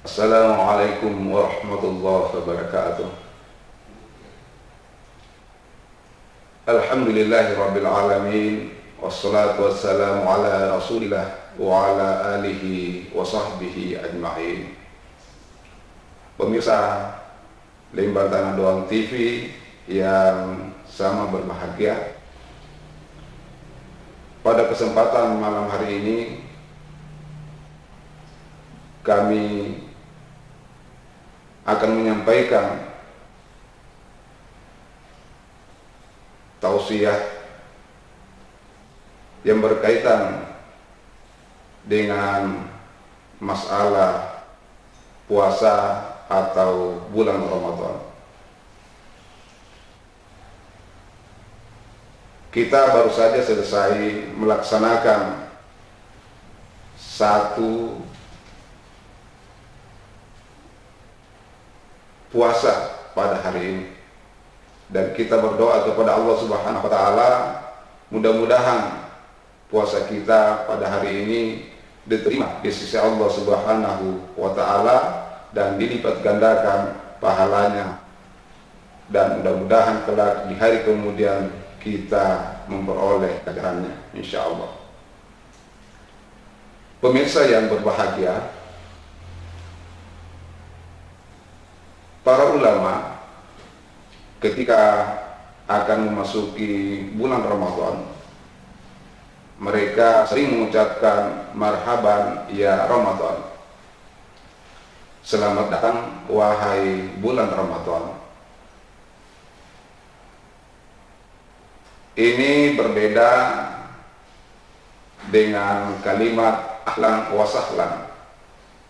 Assalamualaikum warahmatullahi wabarakatuh. Alhamdulillahi rabbil alamin. Wassalatu wassalamu ala rasulillah wa ala alihi wa sahbihi ajma'in. Pemirsa Lembar Tanah Doang TV yang sama berbahagia, pada kesempatan malam hari ini kami akan menyampaikan tausiah yang berkaitan dengan masalah puasa atau bulan Ramadan. Kita baru saja selesai melaksanakan satu puasa pada hari ini, dan kita berdoa kepada Allah Subhanahu wa taala, mudah-mudahan puasa kita pada hari ini diterima di sisi Allah Subhanahu wa taala dan dilipat gandakan pahalanya, dan mudah-mudahan kelak di hari kemudian kita memperoleh ganjarannya insyaallah. Pemirsa yang berbahagia, para ulama ketika akan memasuki bulan Ramadan, mereka sering mengucapkan marhaban ya Ramadan, selamat datang wahai bulan Ramadan. Ini berbeda dengan kalimat ahlan wa sahlan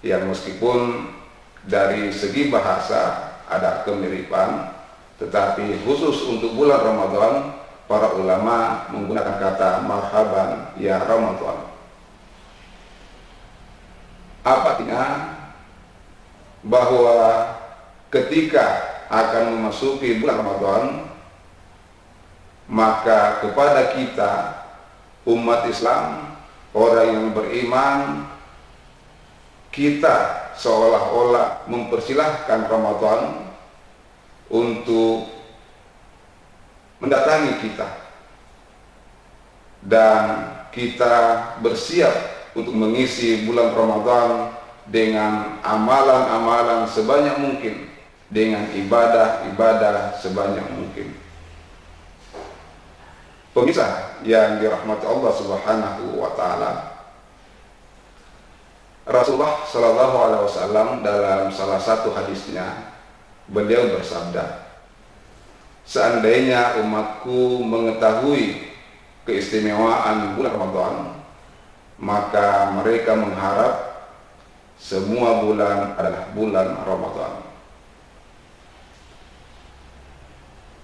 yang meskipun dari segi bahasa ada kemiripan, tetapi khusus untuk bulan Ramadan para ulama menggunakan kata marhaban ya Ramadan. Apa artinya? Bahwa ketika akan memasuki bulan Ramadan, maka kepada kita umat Islam, orang yang beriman, kita seolah-olah mempersilahkan Ramadan untuk mendatangi kita, dan kita bersiap untuk mengisi bulan Ramadan dengan amalan-amalan sebanyak mungkin, dengan ibadah-ibadah sebanyak mungkin. Pemirsa yang dirahmati Allah Subhanahu wa taala, Rasulullah Shallallahu alaihi wasallam dalam salah satu hadisnya beliau bersabda, seandainya umatku mengetahui keistimewaan bulan Ramadan, maka mereka mengharap semua bulan adalah bulan Ramadan.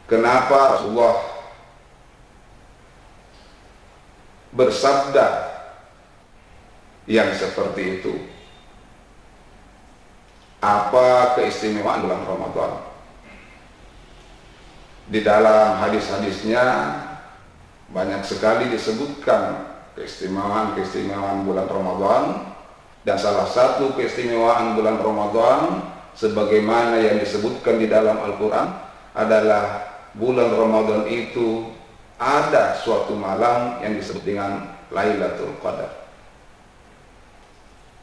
Kenapa Rasulullah bersabda yang seperti itu? Apa keistimewaan bulan Ramadan? Di dalam hadis-hadisnya banyak sekali disebutkan keistimewaan bulan Ramadan, dan salah satu keistimewaan bulan Ramadan sebagaimana yang disebutkan di dalam Al-Quran adalah bulan Ramadan itu ada suatu malam yang disebut dengan Lailatul Qadar.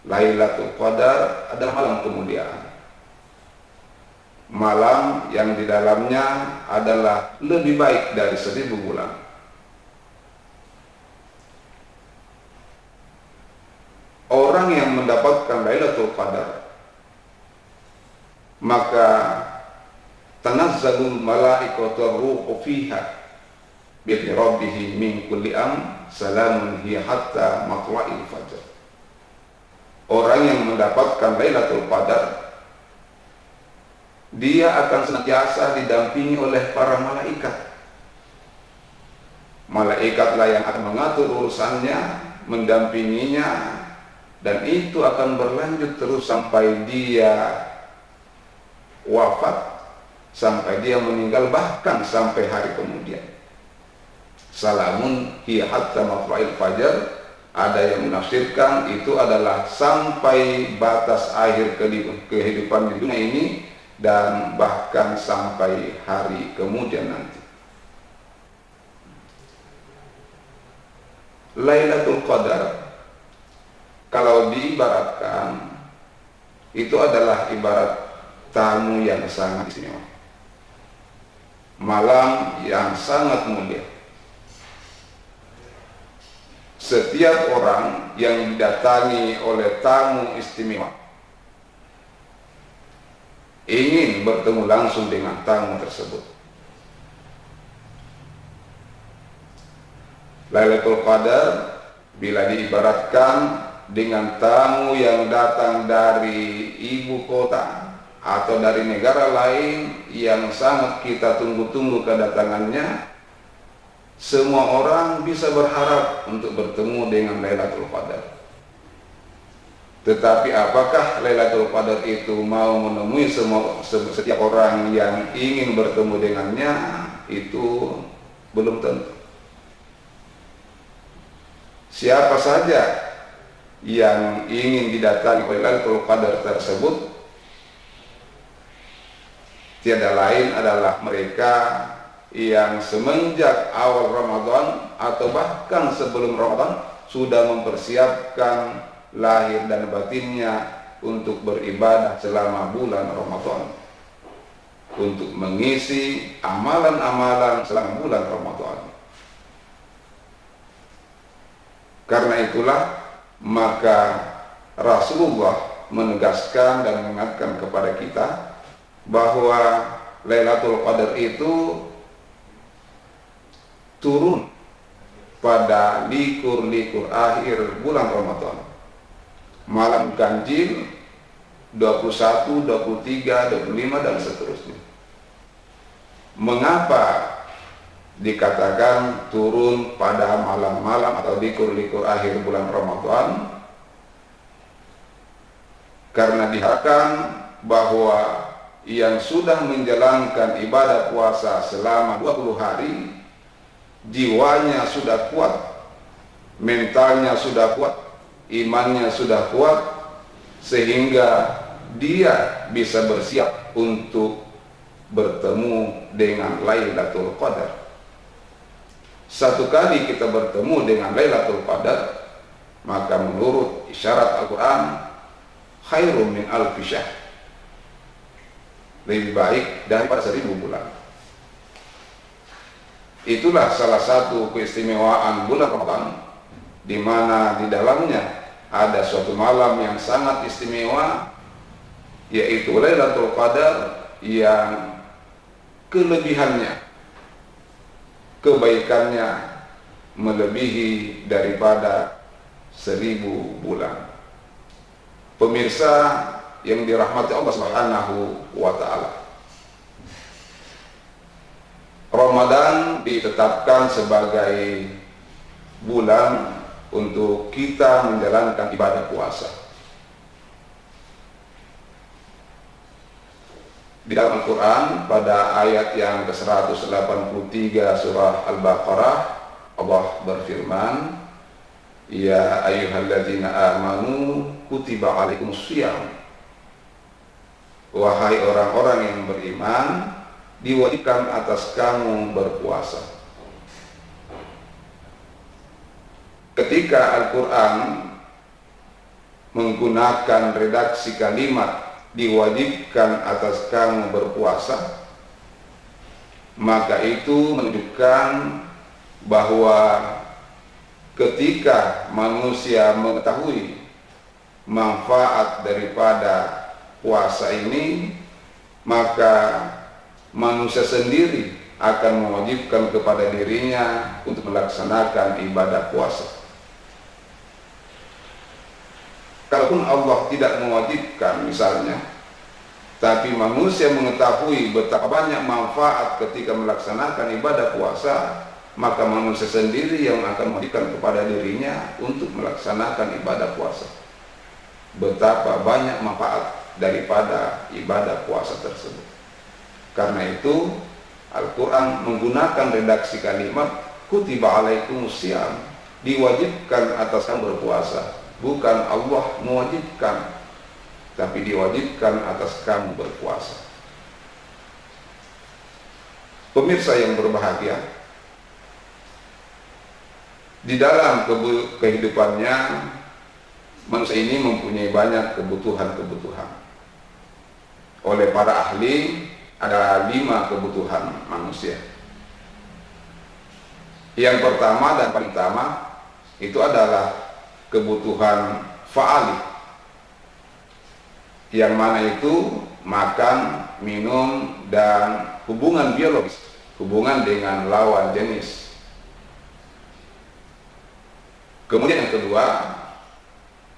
Lailatul Qadar adalah malam kemuliaan, malam yang di dalamnya adalah lebih baik dari 1000 bulan. Orang yang mendapatkan Lailatul Qadar, maka tanazzalul malaikatu ruhu fiha bi rabbih min kulli salamun hiya hatta matla'il fajr. Orang yang mendapatkan Lailatul Qadar, dia akan senantiasa didampingi oleh para malaikat. Malaikatlah yang akan mengatur urusannya, mendampinginya, dan itu akan berlanjut terus sampai dia wafat, sampai dia meninggal, bahkan sampai hari kemudian. Salamun hiya hatta matla'il fajar, Ada yang menafsirkan itu adalah sampai batas akhir kehidupan di dunia ini dan bahkan sampai hari kemudian nanti. Lailatul Qadar kalau diibaratkan itu adalah ibarat tamu yang sangat istimewa, malam yang sangat mulia. Setiap orang yang didatangi oleh tamu istimewa ingin bertemu langsung dengan tamu tersebut. Lailatul Qadar bila diibaratkan dengan tamu yang datang dari ibu kota atau dari negara lain yang sangat kita tunggu-tunggu kedatangannya, semua orang bisa berharap untuk bertemu dengan Lailatul Qadar. Tetapi apakah Lailatul Qadar itu mau menemui setiap orang yang ingin bertemu dengannya? Itu belum tentu. Siapa saja yang ingin didatangi oleh Lailatul Qadar tersebut, tiada lain adalah mereka yang semenjak awal Ramadan atau bahkan sebelum Ramadan sudah mempersiapkan lahir dan batinnya untuk beribadah selama bulan Ramadan, untuk mengisi amalan-amalan selama bulan Ramadan. Karena itulah maka Rasulullah menegaskan dan mengingatkan kepada kita bahwa Lailatul Qadar itu turun pada likur-likur akhir bulan Ramadan, malam ganjil 21, 23, 25 dan seterusnya. Mengapa dikatakan turun pada malam-malam atau likur-likur akhir bulan Ramadan? Karena diharapkan bahwa yang sudah menjalankan ibadah puasa selama 20 hari, jiwanya sudah kuat, mentalnya sudah kuat, imannya sudah kuat, sehingga dia bisa bersiap untuk bertemu dengan Lailatul Qadar. Satu kali kita bertemu dengan Lailatul Qadar, maka menurut isyarat Al-Quran, khairun min alfi syahr, lebih baik daripada 1000 bulan. Itulah salah satu keistimewaan bulan Ramadan, di mana di dalamnya ada suatu malam yang sangat istimewa, yaitu Lailatul Qadar, yang kelebihannya, kebaikannya melebihi daripada 1000 bulan. Pemirsa yang dirahmati Allah Subhanahu wa Ta'ala, Ramadan ditetapkan sebagai bulan untuk kita menjalankan ibadah puasa. Di dalam Al-Quran pada ayat yang ke-183 surah Al-Baqarah, Allah berfirman, ya ayyuhalladzina amanu kutiba alaikumusshiyam, wahai orang-orang yang beriman, diwajibkan atas kamu berpuasa. Ketika Al-Quran menggunakan redaksi kalimat diwajibkan atas kamu berpuasa, maka itu menunjukkan bahwa ketika manusia mengetahui manfaat daripada puasa ini, maka manusia sendiri akan mewajibkan kepada dirinya untuk melaksanakan ibadah puasa. Kalaupun Allah tidak mewajibkan misalnya, tapi manusia mengetahui betapa banyak manfaat ketika melaksanakan ibadah puasa, maka manusia sendiri yang akan mewajibkan kepada dirinya untuk melaksanakan ibadah puasa. Betapa banyak manfaat daripada ibadah puasa tersebut. Karena itu Al-Quran menggunakan redaksi kalimat kutiba alaikumusshiyam, diwajibkan atas kamu berpuasa, bukan Allah mewajibkan, tapi diwajibkan atas kamu berpuasa. Pemirsa yang berbahagia, di dalam kehidupannya manusia ini mempunyai banyak kebutuhan-kebutuhan. Oleh para ahli ada 5 kebutuhan manusia. Yang pertama dan paling utama itu adalah kebutuhan fa'ali, yang mana itu makan, minum, dan hubungan biologis, hubungan dengan lawan jenis. Kemudian yang kedua,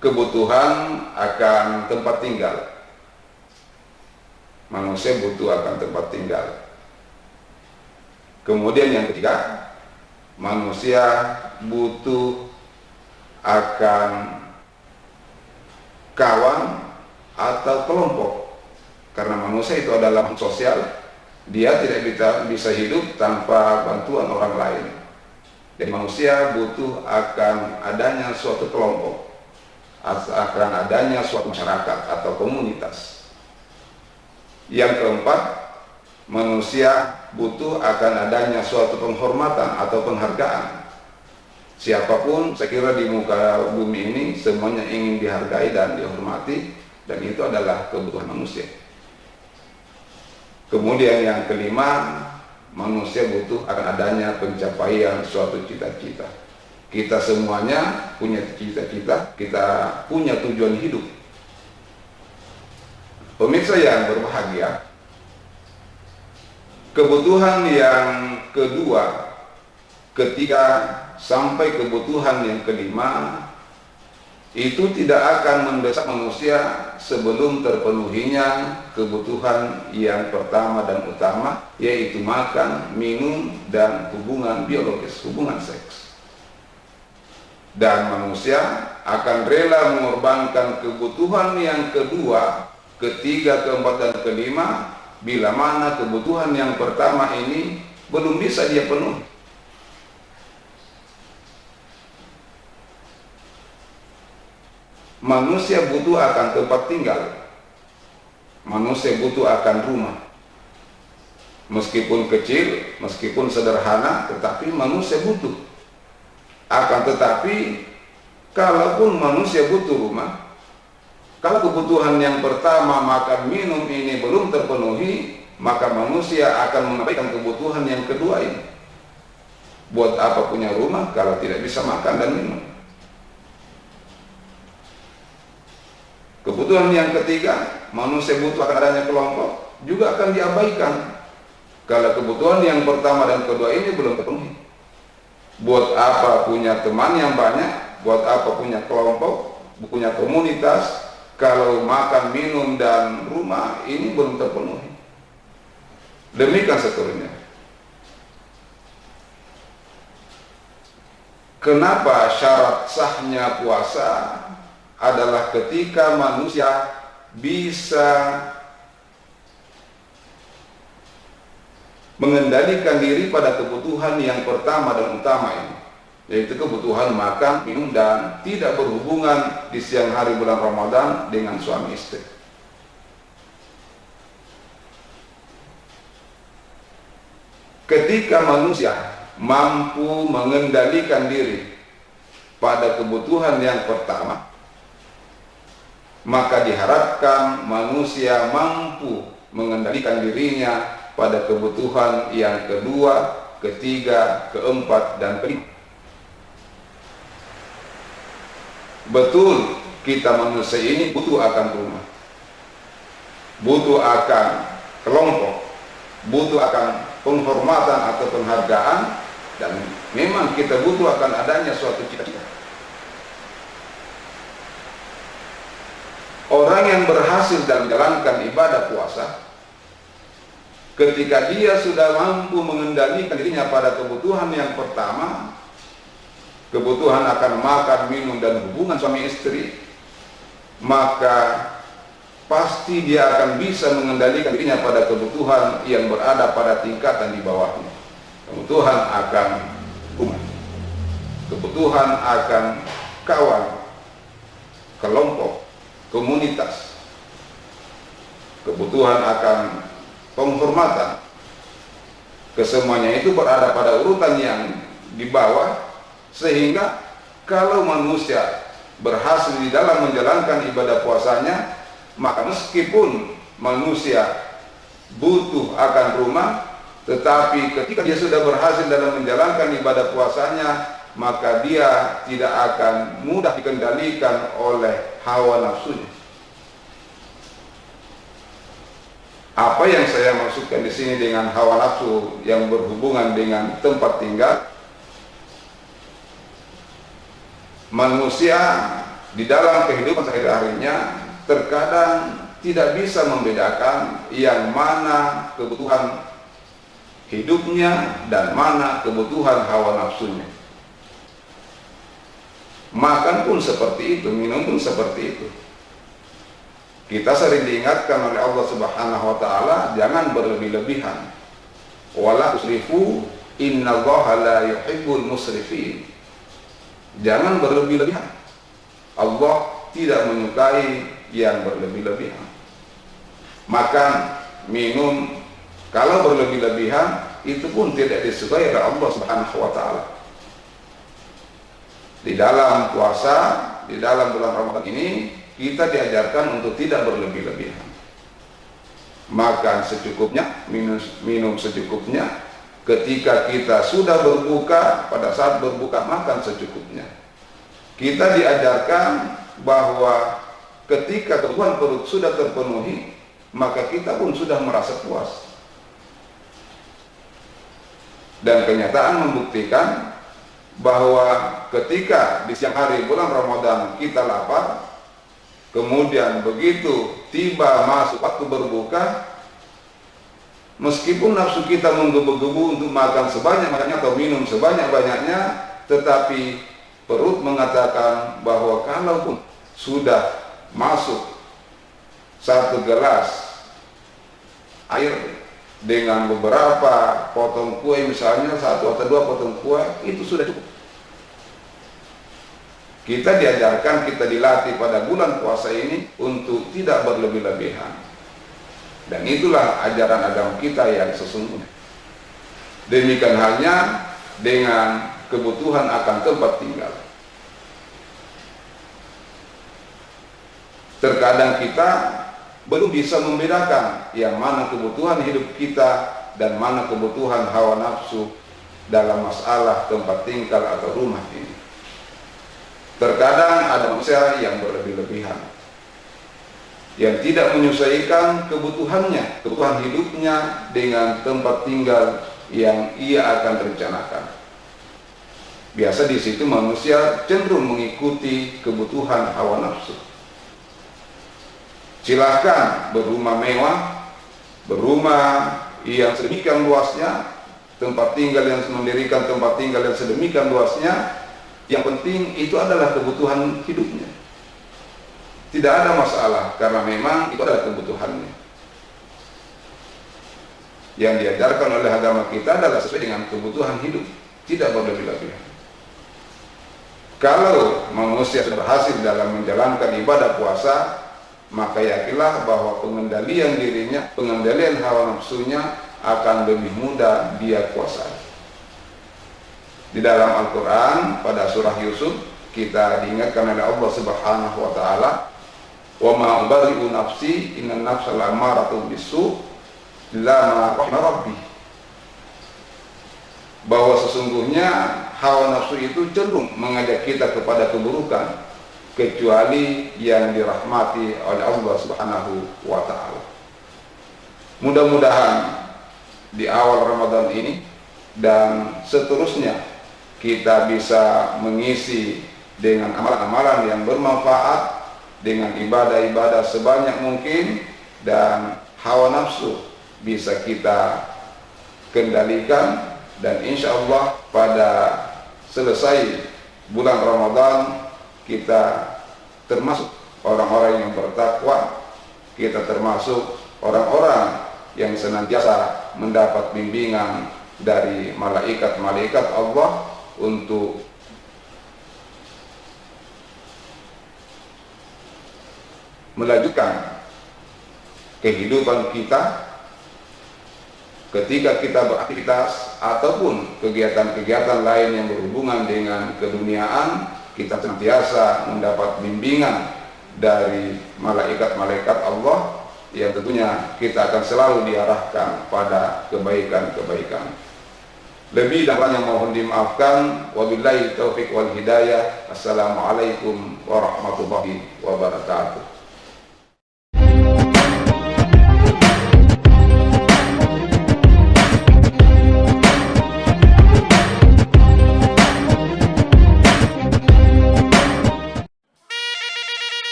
kebutuhan akan tempat tinggal. Manusia butuh akan tempat tinggal. Kemudian yang ketiga, manusia butuh akan kawan atau kelompok, karena manusia itu adalah makhluk sosial. Dia tidak bisa hidup tanpa bantuan orang lain. Jadi manusia butuh akan adanya suatu kelompok, akan adanya suatu masyarakat atau komunitas. Yang keempat, manusia butuh akan adanya suatu penghormatan atau penghargaan. Siapapun saya kira di muka bumi ini semuanya ingin dihargai dan dihormati, dan itu adalah kebutuhan manusia. Kemudian yang kelima, manusia butuh akan adanya pencapaian suatu cita-cita. Kita semuanya punya cita-cita, kita punya tujuan hidup. Pemirsa yang berbahagia, kebutuhan yang kedua, ketiga, sampai kebutuhan yang kelima itu tidak akan mendesak manusia sebelum terpenuhinya kebutuhan yang pertama dan utama, yaitu makan, minum, dan hubungan biologis, hubungan seks. Dan manusia akan rela mengorbankan kebutuhan yang kedua, ketiga, keempat, dan kelima bila mana kebutuhan yang pertama ini belum bisa dia penuhi. Manusia butuh akan tempat tinggal, manusia butuh akan rumah. Meskipun kecil, meskipun sederhana, tetapi manusia butuh. Akan tetapi, kalaupun manusia butuh rumah, kalau kebutuhan yang pertama makan minum ini belum terpenuhi, maka manusia akan mengabaikan kebutuhan yang kedua ini. Buat apa punya rumah kalau tidak bisa makan dan minum? Kebutuhan yang ketiga, manusia butuh akan adanya kelompok, juga akan diabaikan kalau kebutuhan yang pertama dan kedua ini belum terpenuhi. Buat apa punya teman yang banyak, buat apa punya kelompok, punya komunitas, kalau makan, minum, dan rumah ini belum terpenuhi. Demikian seterusnya. Kenapa syarat sahnya puasa adalah ketika manusia bisa mengendalikan diri pada kebutuhan yang pertama dan utama ini, yaitu kebutuhan makan, minum, dan tidak berhubungan di siang hari bulan Ramadan dengan suami istri. Ketika manusia mampu mengendalikan diri pada kebutuhan yang pertama, maka diharapkan manusia mampu mengendalikan dirinya pada kebutuhan yang kedua, ketiga, keempat, dan kelima. Betul, kita manusia ini butuh akan rumah, butuh akan kelompok, butuh akan penghormatan atau penghargaan, dan memang kita butuh akan adanya suatu cita-cita. Orang yang berhasil dalam menjalankan ibadah puasa, ketika dia sudah mampu mengendalikan dirinya pada kebutuhan yang pertama, kebutuhan akan makan, minum, dan hubungan suami istri, maka pasti dia akan bisa mengendalikan dirinya pada kebutuhan yang berada pada tingkatan di bawahnya, kebutuhan akan rumah. kebutuhan akan kawan, kelompok, komunitas, kebutuhan akan penghormatan, kesemuanya itu berada pada urutan yang di bawah, sehingga kalau manusia berhasil di dalam menjalankan ibadah puasanya, maka meskipun manusia butuh akan rumah, tetapi ketika dia sudah berhasil dalam menjalankan ibadah puasanya, maka dia tidak akan mudah dikendalikan oleh hawa nafsunya. Apa yang saya maksudkan di sini dengan hawa nafsu yang berhubungan dengan tempat tinggal? Manusia di dalam kehidupan sehari-harinya terkadang tidak bisa membedakan yang mana kebutuhan hidupnya dan mana kebutuhan hawa nafsunya. Makan pun seperti itu, minum pun seperti itu. Kita sering diingatkan oleh Allah Subhanahu wa taala, jangan berlebih-lebihan. Wala tusrifu, innallaha la yuhibbul musrifin. Jangan berlebih-lebihan. Allah tidak menyukai yang berlebih-lebihan. Makan, minum, kalau berlebih-lebihan itu pun tidak disukai oleh Allah Subhanahu wa taala. Di dalam puasa, di dalam bulan Ramadan ini, kita diajarkan untuk tidak berlebih-lebihan. Makan secukupnya, minum secukupnya. Ketika kita sudah berbuka, pada saat berbuka makan secukupnya. Kita diajarkan bahwa ketika kebutuhan perut sudah terpenuhi, maka kita pun sudah merasa puas. Dan kenyataan membuktikan bahwa ketika di siang hari bulan Ramadan kita lapar, kemudian begitu tiba masuk waktu berbuka, meskipun nafsu kita menggebu-gebu untuk makan sebanyak-banyaknya atau minum sebanyak-banyaknya, tetapi perut mengatakan bahwa kalaupun sudah masuk satu gelas air dengan beberapa potong kue, misalnya satu atau dua potong kue, itu sudah cukup. Kita diajarkan, kita dilatih pada bulan puasa ini untuk tidak berlebih-lebihan. Dan itulah ajaran agama kita yang sesungguhnya. Demikian halnya dengan kebutuhan akan tempat tinggal. Terkadang kita belum bisa membedakan yang mana kebutuhan hidup kita dan mana kebutuhan hawa nafsu dalam masalah tempat tinggal atau rumah ini. Terkadang ada manusia yang berlebih-lebihan, yang tidak menyesuaikan kebutuhannya, kebutuhan hidupnya dengan tempat tinggal yang ia akan rencanakan. Biasa di situ manusia cenderung mengikuti kebutuhan hawa nafsu. Silahkan berumah mewah, berumah yang sedemikian luasnya, tempat tinggal yang mendirikan tempat tinggal yang sedemikian luasnya, yang penting itu adalah kebutuhan hidupnya. Tidak ada masalah, karena memang itu adalah kebutuhannya. Yang diajarkan oleh agama kita adalah sesuai dengan kebutuhan hidup, tidak berlebih-lebihan. Kalau manusia sudah berhasil dalam menjalankan ibadah puasa, maka yakinlah bahwa pengendalian dirinya, pengendalian hawa nafsunya akan lebih mudah dia kuasai. Di dalam Al-Quran pada surah Yusuf kita diingatkan oleh Allah Subhanahu wa taala, "Wa ma ubari'u nafsi, innan nafsa la'amaratun bisu' illa ma rahima rabbi." Bahwa sesungguhnya hawa nafsu itu cenderung mengajak kita kepada keburukan, kecuali yang dirahmati oleh Allah Subhanahu wa taala. Mudah-mudahan di awal Ramadan ini dan seterusnya kita bisa mengisi dengan amalan-amalan yang bermanfaat, dengan ibadah-ibadah sebanyak mungkin, dan hawa nafsu bisa kita kendalikan, dan insya Allah pada selesai bulan Ramadan kita termasuk orang-orang yang bertakwa, kita termasuk orang-orang yang senantiasa mendapat bimbingan dari malaikat-malaikat Allah untuk melanjutkan kehidupan kita ketika kita beraktivitas ataupun kegiatan-kegiatan lain yang berhubungan dengan keduniaan. Kita senantiasa mendapat bimbingan dari malaikat-malaikat Allah yang tentunya kita akan selalu diarahkan pada kebaikan-kebaikan. Lebih dan kurangnya mohon dimaafkan. Wabillahi taufiq wal hidayah. Assalamualaikum warahmatullahi wabarakatuh.